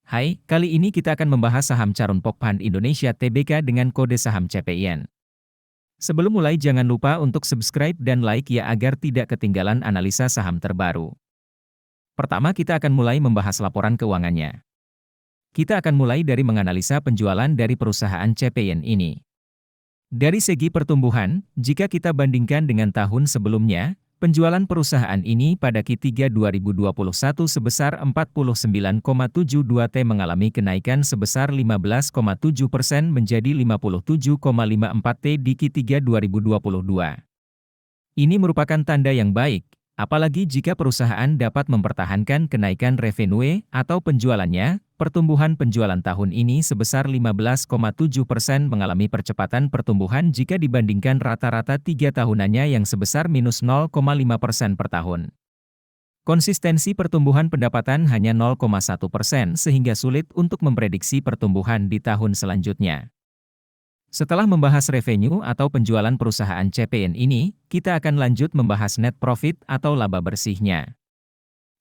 Hai, kali ini kita akan membahas saham Carun Pokphand Indonesia Tbk dengan kode saham CPIN. Sebelum mulai jangan lupa untuk subscribe dan like ya agar tidak ketinggalan analisa saham terbaru. Pertama kita akan mulai membahas laporan keuangannya. Kita akan mulai dari menganalisa penjualan dari perusahaan CPIN ini. Dari segi pertumbuhan, jika kita bandingkan dengan tahun sebelumnya, penjualan perusahaan ini pada Q3 2021 sebesar 49,72 T mengalami kenaikan sebesar 15,7% menjadi 57,54 T di Q3 2022. Ini merupakan tanda yang baik, apalagi jika perusahaan dapat mempertahankan kenaikan revenue atau penjualannya. Pertumbuhan penjualan tahun ini sebesar 15,7% mengalami percepatan pertumbuhan jika dibandingkan rata-rata 3 tahunannya yang sebesar minus 0,5% per tahun. Konsistensi pertumbuhan pendapatan hanya 0,1% sehingga sulit untuk memprediksi pertumbuhan di tahun selanjutnya. Setelah membahas revenue atau penjualan perusahaan CPIN ini, kita akan lanjut membahas net profit atau laba bersihnya.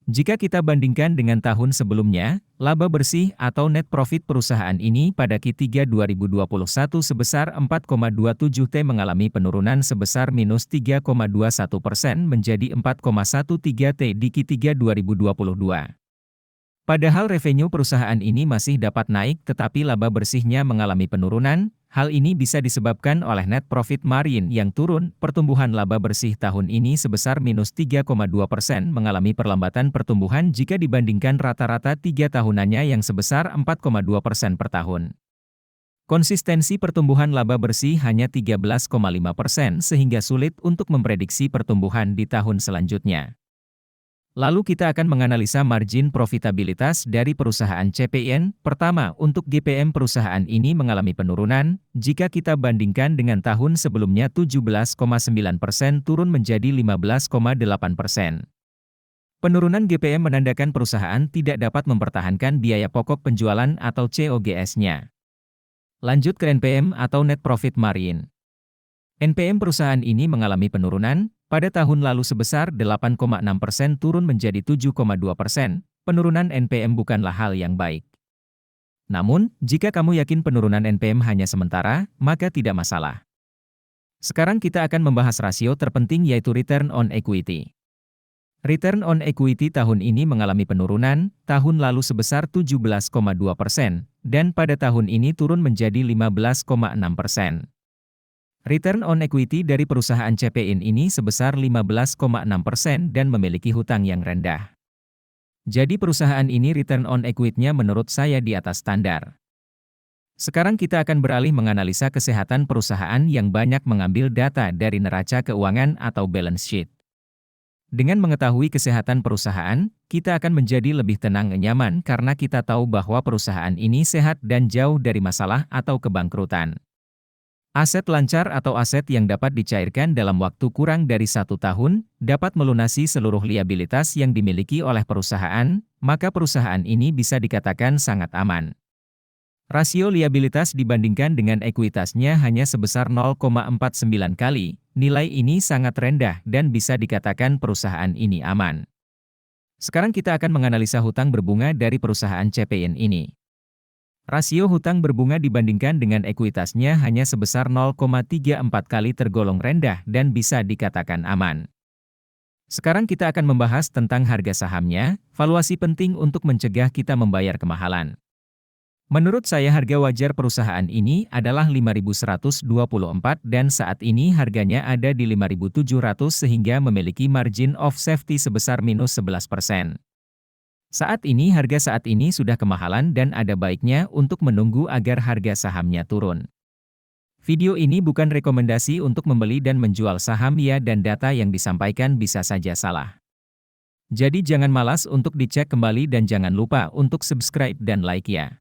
Jika kita bandingkan dengan tahun sebelumnya, laba bersih atau net profit perusahaan ini pada Q3 2021 sebesar 4,27 T mengalami penurunan sebesar minus 3,21% menjadi 4,13 T di Q3 2022. Padahal revenue perusahaan ini masih dapat naik tetapi laba bersihnya mengalami penurunan. Hal ini bisa disebabkan oleh net profit margin yang turun. Pertumbuhan laba bersih tahun ini sebesar minus 3,2% mengalami perlambatan pertumbuhan jika dibandingkan rata-rata 3 tahunannya yang sebesar 4,2% per tahun. Konsistensi pertumbuhan laba bersih hanya 13,5% sehingga sulit untuk memprediksi pertumbuhan di tahun selanjutnya. Lalu kita akan menganalisa margin profitabilitas dari perusahaan CPIN. Pertama, untuk GPM perusahaan ini mengalami penurunan, jika kita bandingkan dengan tahun sebelumnya 17,9% turun menjadi 15,8%. Penurunan GPM menandakan perusahaan tidak dapat mempertahankan biaya pokok penjualan atau COGS-nya. Lanjut ke NPM atau Net Profit Margin. NPM perusahaan ini mengalami penurunan, pada tahun lalu sebesar 8,6% turun menjadi 7,2%, penurunan NPM bukanlah hal yang baik. Namun, jika kamu yakin penurunan NPM hanya sementara, maka tidak masalah. Sekarang kita akan membahas rasio terpenting yaitu Return on Equity. Return on Equity tahun ini mengalami penurunan, tahun lalu sebesar 17,2%, dan pada tahun ini turun menjadi 15,6%. Return on equity dari perusahaan CPIN ini sebesar 15,6% dan memiliki hutang yang rendah. Jadi perusahaan ini return on equity-nya menurut saya di atas standar. Sekarang kita akan beralih menganalisa kesehatan perusahaan yang banyak mengambil data dari neraca keuangan atau balance sheet. Dengan mengetahui kesehatan perusahaan, kita akan menjadi lebih tenang dan nyaman karena kita tahu bahwa perusahaan ini sehat dan jauh dari masalah atau kebangkrutan. Aset lancar atau aset yang dapat dicairkan dalam waktu kurang dari 1 tahun, dapat melunasi seluruh liabilitas yang dimiliki oleh perusahaan, maka perusahaan ini bisa dikatakan sangat aman. Rasio liabilitas dibandingkan dengan ekuitasnya hanya sebesar 0,49 kali, nilai ini sangat rendah dan bisa dikatakan perusahaan ini aman. Sekarang kita akan menganalisa hutang berbunga dari perusahaan CPIN ini. Rasio hutang berbunga dibandingkan dengan ekuitasnya hanya sebesar 0,34 kali tergolong rendah dan bisa dikatakan aman. Sekarang kita akan membahas tentang harga sahamnya, valuasi penting untuk mencegah kita membayar kemahalan. Menurut saya harga wajar perusahaan ini adalah 5.124 dan saat ini harganya ada di 5.700 sehingga memiliki margin of safety sebesar minus 11%. Saat ini harga saat ini sudah kemahalan dan ada baiknya untuk menunggu agar harga sahamnya turun. Video ini bukan rekomendasi untuk membeli dan menjual saham ya dan data yang disampaikan bisa saja salah. Jadi jangan malas untuk dicek kembali dan jangan lupa untuk subscribe dan like ya.